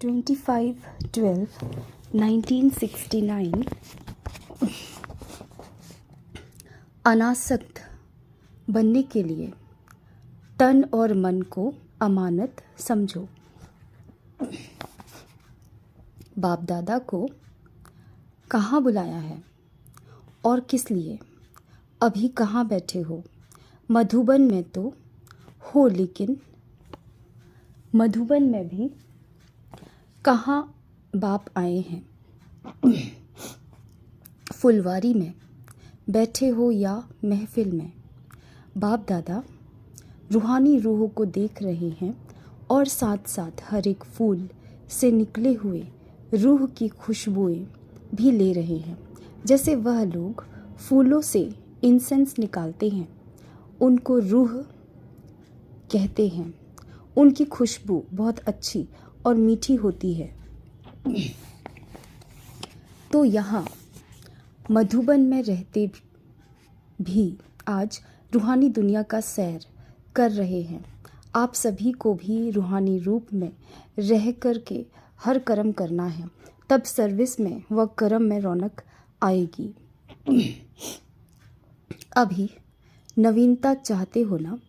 25/12/1969 अनासक्त बनने के लिए तन और मन को अमानत समझो। बाप दादा को कहाँ बुलाया है और किस लिए? अभी कहाँ बैठे हो? मधुबन में तो हो, लेकिन मधुबन में भी कहाँ बाप आए हैं? फुलवारी में बैठे हो या महफिल में? बाप दादा रूहानी रूहों को देख रहे हैं और साथ साथ हर एक फूल से निकले हुए रूह की खुशबुएं भी ले रहे हैं। जैसे वह लोग फूलों से इंसेंस निकालते हैं, उनको रूह कहते हैं। उनकी खुशबू बहुत अच्छी और मीठी होती है। तो यहाँ मधुबन में रहते भी आज रूहानी दुनिया का सैर कर रहे हैं। आप सभी को भी रूहानी रूप में रह कर के हर कर्म करना है, तब सर्विस में व कर्म में रौनक आएगी। अभी नवीनता चाहते हो ना?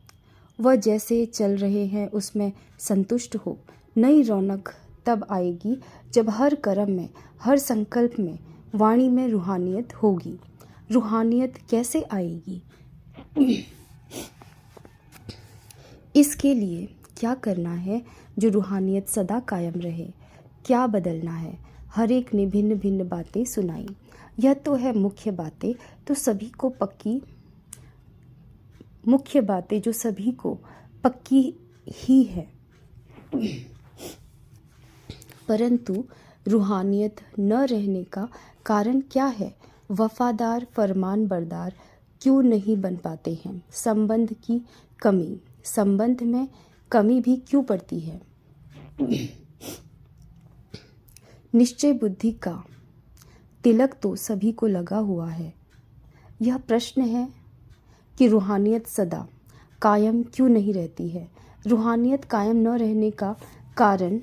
वह जैसे चल रहे हैं उसमें संतुष्ट हो। नई रौनक तब आएगी जब हर कर्म में, हर संकल्प में, वाणी में रूहानियत होगी। रूहानियत कैसे आएगी? इसके लिए क्या करना है जो रूहानियत सदा कायम रहे? क्या बदलना है? हर एक ने भिन्न भिन्न बातें सुनाई। यह तो है मुख्य बातें, तो सभी को पक्की मुख्य बातें जो सभी को पक्की ही है। परंतु रूहानियत न रहने का कारण क्या है? वफादार फरमान बरदार क्यों नहीं बन पाते हैं? संबंध की कमी। संबंध में कमी भी क्यों पड़ती है? निश्चय बुद्धि का तिलक तो सभी को लगा हुआ है। यह प्रश्न है कि रूहानियत सदा कायम क्यों नहीं रहती है? रूहानियत कायम न रहने का कारण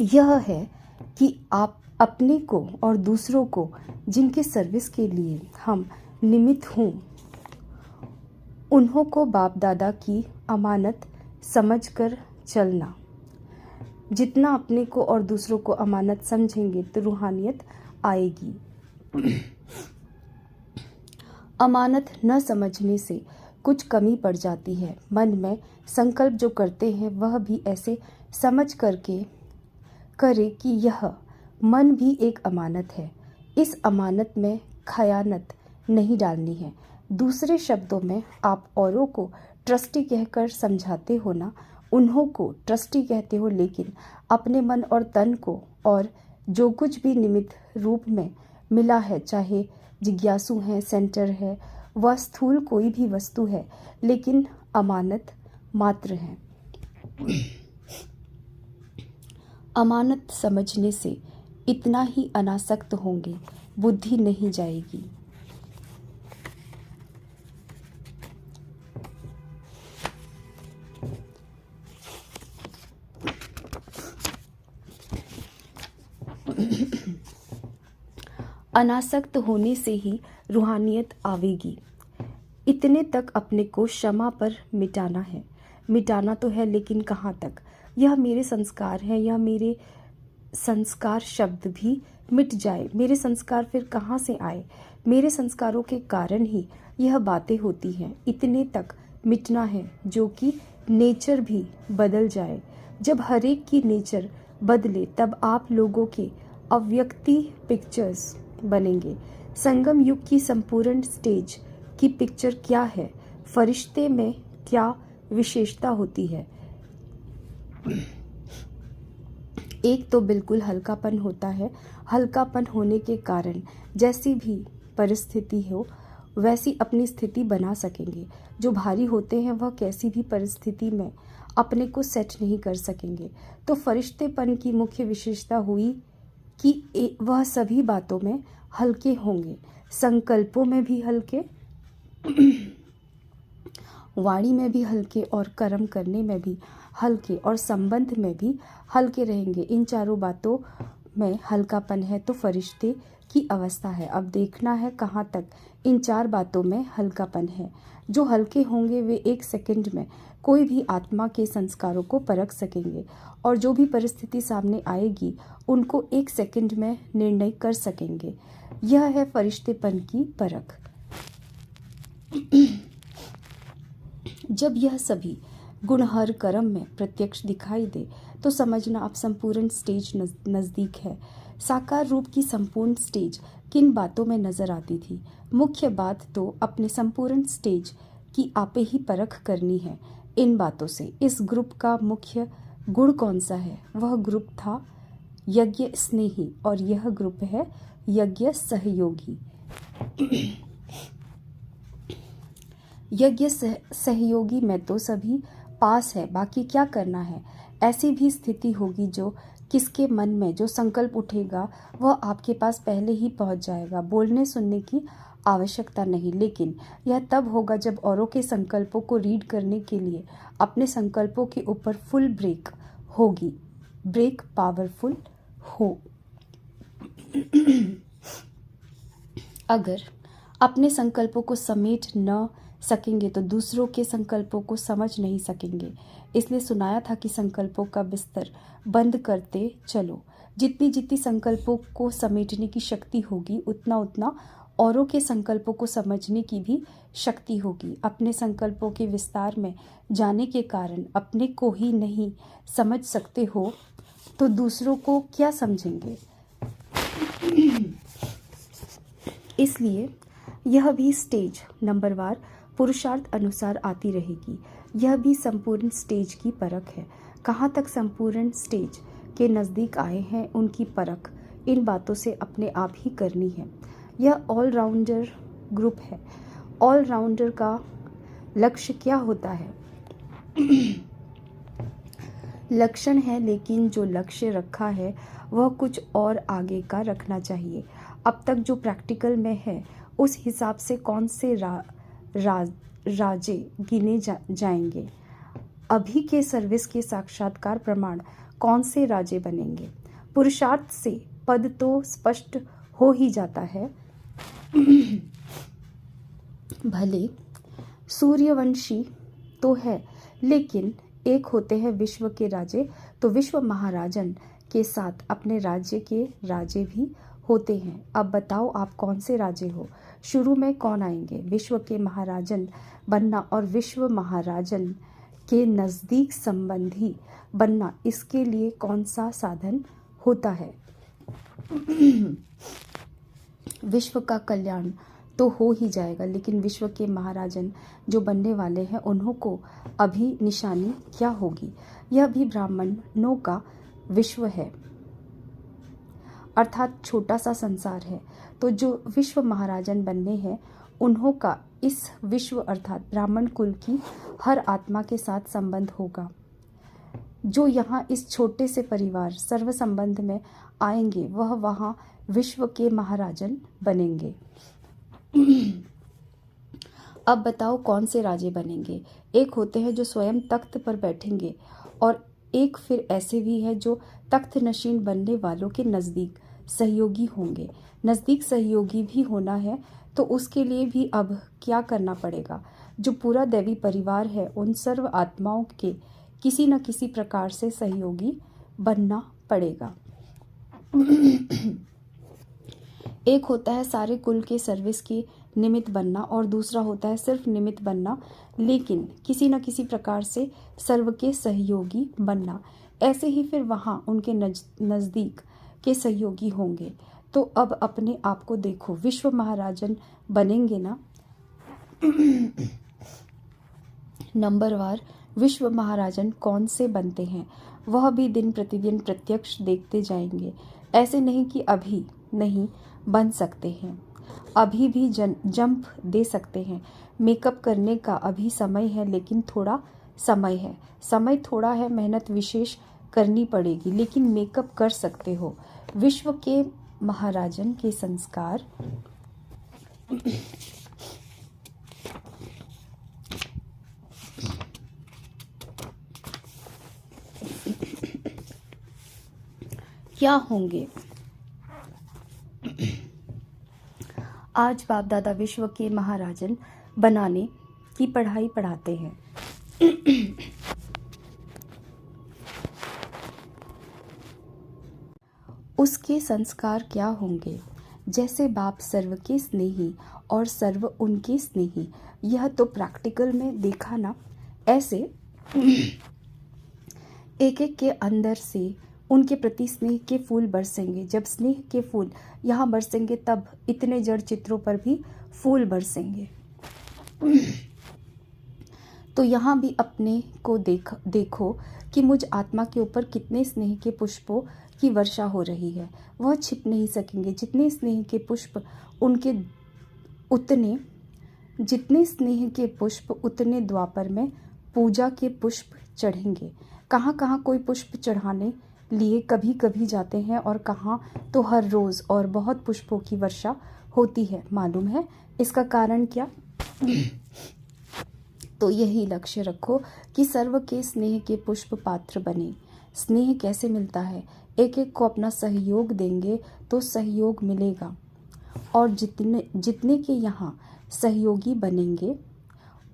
यह है कि आप अपने को और दूसरों को जिनके सर्विस के लिए हम निमित्त हों, उन्हों को बाप दादा की अमानत समझकर चलना। जितना अपने को और दूसरों को अमानत समझेंगे तो रूहानियत आएगी। अमानत न समझने से कुछ कमी पड़ जाती है। मन में संकल्प जो करते हैं वह भी ऐसे समझ करके करे कि यह मन भी एक अमानत है। इस अमानत में खयानत नहीं डालनी है। दूसरे शब्दों में आप औरों को ट्रस्टी कहकर समझाते हो ना, उन्हों को ट्रस्टी कहते हो, लेकिन अपने मन और तन को और जो कुछ भी निमित्त रूप में मिला है, चाहे जिज्ञासु है, सेंटर है, वह स्थूल कोई भी वस्तु है, लेकिन अमानत मात्र है। अमानत समझने से इतना ही अनासक्त होंगे, बुद्धि नहीं जाएगी। अनासक्त होने से ही रूहानियत आवेगी। इतने तक अपने को क्षमा पर मिटाना है। मिटाना तो है, लेकिन कहाँ तक? यह मेरे संस्कार हैं, यह मेरे संस्कार शब्द भी मिट जाए। मेरे संस्कार फिर कहाँ से आए? मेरे संस्कारों के कारण ही यह बातें होती हैं। इतने तक मिटना है जो कि नेचर भी बदल जाए। जब हर एक की नेचर बदले तब आप लोगों के अव्यक्ति पिक्चर्स बनेंगे। संगम युग की संपूर्ण स्टेज की पिक्चर क्या है? फरिश्ते में क्या विशेषता होती है? एक तो बिल्कुल हल्कापन होता है। हल्कापन होने के कारण जैसी भी परिस्थिति हो वैसी अपनी स्थिति बना सकेंगे। जो भारी होते हैं वह कैसी भी परिस्थिति में अपने को सेट नहीं कर सकेंगे। तो फरिश्तेपन की मुख्य विशेषता हुई कि वह सभी बातों में हल्के होंगे, संकल्पों में भी हल्के, वाणी में भी हल्के और कर्म करने में भी हल्के और संबंध में भी हल्के रहेंगे। इन चारों बातों में हल्कापन है तो फरिश्ते की अवस्था है। अब देखना है कहाँ तक इन चार बातों में हल्कापन है। जो हल्के होंगे वे एक सेकंड में कोई भी आत्मा के संस्कारों को परख सकेंगे और जो भी परिस्थिति सामने आएगी उनको एक सेकंड में निर्णय कर सकेंगे। यह है फरिश्तेपन की परख। जब यह सभी गुण हर कर्म में प्रत्यक्ष दिखाई दे तो समझना अब संपूर्ण स्टेज नज़दीक है। साकार रूप की संपूर्ण स्टेज किन बातों में नजर आती थी? मुख्य बात तो अपने संपूर्ण स्टेज की आपे ही परख करनी है इन बातों से। इस ग्रुप का मुख्य गुण कौन सा है? वह ग्रुप था यज्ञ स्नेही और यह ग्रुप है यज्ञ सहयोगी। यज्ञ सहयोगी में तो सभी पास है, बाकी क्या करना है। ऐसी भी स्थिति होगी जो किसके मन में जो संकल्प उठेगा वह आपके पास पहले ही पहुंच जाएगा। बोलने सुनने की आवश्यकता नहीं, लेकिन यह तब होगा जब औरों के संकल्पों को रीड करने के लिए अपने संकल्पों के ऊपर फुल ब्रेक होगी, ब्रेक पावरफुल हो। अगर अपने संकल्पों को समेट न सकेंगे तो दूसरों के संकल्पों को समझ नहीं सकेंगे। इसलिए सुनाया था कि संकल्पों का बिस्तर बंद करते चलो। जितनी जितनी संकल्पों को समेटने की शक्ति होगी उतना उतना औरों के संकल्पों को समझने की भी शक्ति होगी। अपने संकल्पों के विस्तार में जाने के कारण अपने को ही नहीं समझ सकते हो तो दूसरों को क्या समझेंगे। इसलिए यह भी स्टेज नंबरवार पुरुषार्थ अनुसार आती रहेगी। यह भी संपूर्ण स्टेज की परख है। कहाँ तक संपूर्ण स्टेज के नज़दीक आए हैं उनकी परख इन बातों से अपने आप ही करनी है। यह ऑलराउंडर ग्रुप है। ऑलराउंडर का लक्ष्य क्या होता है? लक्षण है, लेकिन जो लक्ष्य रखा है वह कुछ और आगे का रखना चाहिए। अब तक जो प्रैक्टिकल में है उस हिसाब से कौन से राजे गिने जाएंगे। अभी के सर्विस के साक्षात्कार प्रमाण कौन से राजे बनेंगे। पुरुषार्थ से पद तो स्पष्ट हो ही जाता है। भले सूर्यवंशी तो है, लेकिन एक होते हैं विश्व के राजे, तो विश्व महाराजन के साथ अपने राज्य के राजे भी होते हैं। अब बताओ आप कौन से राजे हो? शुरू में कौन आएंगे? विश्व के महाराजन बनना और विश्व महाराजन के नज़दीक संबंधी बनना, इसके लिए कौन सा साधन होता है? विश्व का कल्याण तो हो ही जाएगा, लेकिन विश्व के महाराजन जो बनने वाले हैं उन्हों को अभी निशानी क्या होगी? यह भी ब्राह्मणों का विश्व है, अर्थात छोटा सा संसार है। तो जो विश्व महाराजन बनने हैं उन्हों का इस विश्व अर्थात ब्राह्मण कुल की हर आत्मा के साथ संबंध होगा। जो यहाँ इस छोटे से परिवार सर्व संबंध में आएंगे वह वहाँ विश्व के महाराजन बनेंगे। अब बताओ कौन से राजे बनेंगे? एक होते हैं जो स्वयं तख्त पर बैठेंगे और एक फिर ऐसे भी है जो तख्त नशीन बनने वालों के नज़दीक सहयोगी होंगे। नज़दीक सहयोगी भी होना है तो उसके लिए भी अब क्या करना पड़ेगा? जो पूरा दैवी परिवार है उन सर्व आत्माओं के किसी न किसी प्रकार से सहयोगी बनना पड़ेगा। एक होता है सारे कुल के सर्विस के निमित्त बनना और दूसरा होता है सिर्फ निमित्त बनना, लेकिन किसी न किसी प्रकार से सर्व के सहयोगी बनना। ऐसे ही फिर वहाँ उनके नज़दीक के सहयोगी होंगे। तो अब अपने आप को देखो, विश्व महाराजन बनेंगे ना? नंबरवार विश्व महाराजन कौन से बनते हैं वह भी दिन प्रतिदिन प्रत्यक्ष देखते जाएंगे। ऐसे नहीं कि अभी नहीं बन सकते हैं, अभी भी जंप दे सकते हैं। मेकअप करने का अभी समय है, लेकिन थोड़ा समय है। समय थोड़ा है, मेहनत विशेष करनी पड़ेगी, लेकिन मेकअप कर सकते हो। विश्व के महाराजन के संस्कार क्या होंगे। आज बाप दादा विश्व के महाराजन बनाने की पढ़ाई पढ़ाते हैं। उसके संस्कार क्या होंगे। जैसे बाप सर्व के स्नेही और सर्व उनके स्नेही, यह तो प्रैक्टिकल में देखा ना। ऐसे एक एक के अंदर से उनके प्रति स्नेह के फूल बरसेंगे। जब स्नेह के फूल यहाँ बरसेंगे तब इतने जड़ चित्रों पर भी फूल बरसेंगे। तो यहाँ भी अपने को देखो कि मुझ आत्मा के ऊपर कितने स्नेह के पुष्पों की वर्षा हो रही है। वह छिप नहीं सकेंगे। जितने स्नेह के पुष्प उतने द्वापर में पूजा के पुष्प चढ़ेंगे। कहाँ कहाँ कोई पुष्प चढ़ाने लिए कभी कभी जाते हैं और कहाँ तो हर रोज और बहुत पुष्पों की वर्षा होती है। मालूम है इसका कारण क्या। तो यही लक्ष्य रखो कि सर्व के स्नेह के पुष्प पात्र बने। स्नेह कैसे मिलता है। एक एक को अपना सहयोग देंगे तो सहयोग मिलेगा, और जितने के यहाँ सहयोगी बनेंगे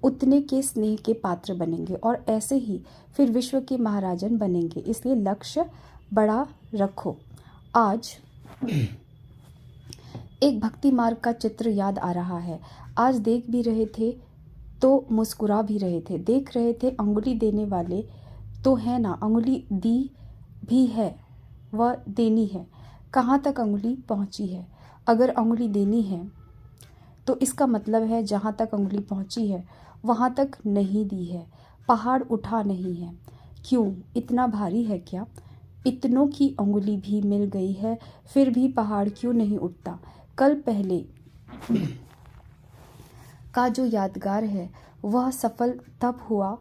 उतने के स्नेह के पात्र बनेंगे, और ऐसे ही फिर विश्व के महाराजन बनेंगे। इसलिए लक्ष्य बड़ा रखो। आज एक भक्ति मार्ग का चित्र याद आ रहा है। आज देख भी रहे थे तो मुस्कुरा भी रहे थे। देख रहे थे अंगुली देने वाले तो है ना, अंगुली दी भी है, वह देनी है। कहाँ तक अंगुली पहुँची है। अगर अंगुली देनी है तो इसका मतलब है जहाँ तक अंगुली पहुँची है वहाँ तक नहीं दी है। पहाड़ उठा नहीं है। क्यों, इतना भारी है क्या। इतनों की अंगुली भी मिल गई है, फिर भी पहाड़ क्यों नहीं उठता। कल पहले का जो यादगार है वह सफल तब हुआ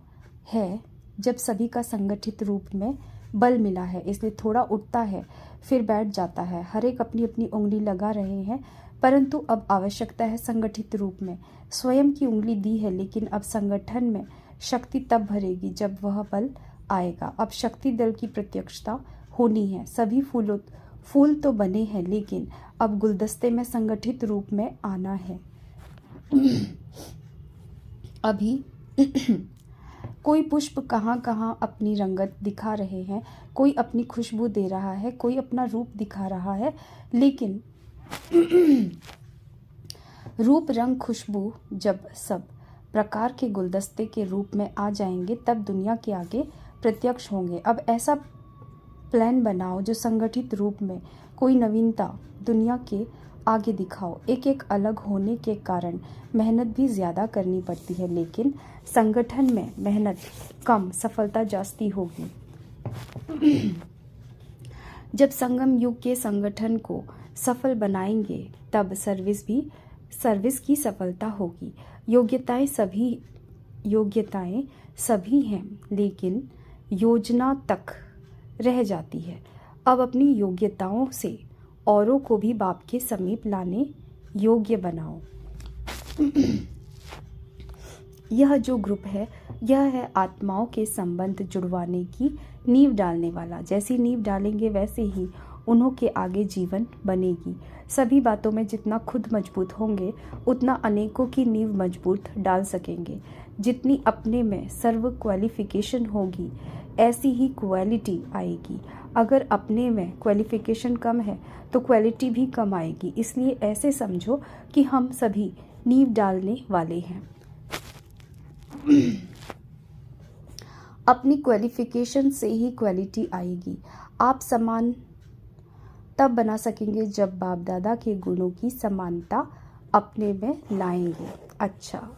है जब सभी का संगठित रूप में बल मिला है। इसलिए थोड़ा उठता है फिर बैठ जाता है। हर एक अपनी अपनी उंगली लगा रहे हैं, परंतु अब आवश्यकता है संगठित रूप में। स्वयं की उंगली दी है, लेकिन अब संगठन में शक्ति तब भरेगी जब वह बल आएगा। अब शक्ति दल की प्रत्यक्षता होनी है। सभी फूल तो बने हैं, लेकिन अब गुलदस्ते में संगठित रूप में आना है। अभी कोई पुष्प कहाँ कहाँ अपनी रंगत दिखा रहे हैं, कोई अपनी खुशबू दे रहा है, कोई अपना रूप दिखा रहा है, लेकिन रूप रंग खुशबू जब सब प्रकार के गुलदस्ते के रूप में आ जाएंगे तब दुनिया के आगे प्रत्यक्ष होंगे। अब ऐसा प्लान बनाओ जो संगठित रूप में कोई नवीनता दुनिया के आगे दिखाओ। एक एक अलग होने के कारण मेहनत भी ज़्यादा करनी पड़ती है, लेकिन संगठन में मेहनत कम, सफलता जास्ती होगी। जब संगम युग के संगठन को सफल बनाएंगे तब सर्विस की सफलता होगी। योग्यताएं सभी हैं, लेकिन योजना तक रह जाती है। अब अपनी योग्यताओं से औरों को भी बाप के समीप लाने योग्य बनाओ। यह जो ग्रुप है यह है आत्माओं के संबंध जुड़वाने की नींव डालने वाला। जैसी नींव डालेंगे वैसे ही उन्हों के आगे जीवन बनेगी। सभी बातों में जितना खुद मजबूत होंगे उतना अनेकों की नींव मजबूत डाल सकेंगे। जितनी अपने में सर्व क्वालिफिकेशन होगी ऐसी ही क्वालिटी आएगी। अगर अपने में क्वालिफिकेशन कम है तो क्वालिटी भी कम आएगी। इसलिए ऐसे समझो कि हम सभी नींव डालने वाले हैं। अपनी क्वालिफिकेशन से ही क्वालिटी आएगी। आप समान तब बना सकेंगे जब बाप दादा के गुणों की समानता अपने में लाएंगे। अच्छा।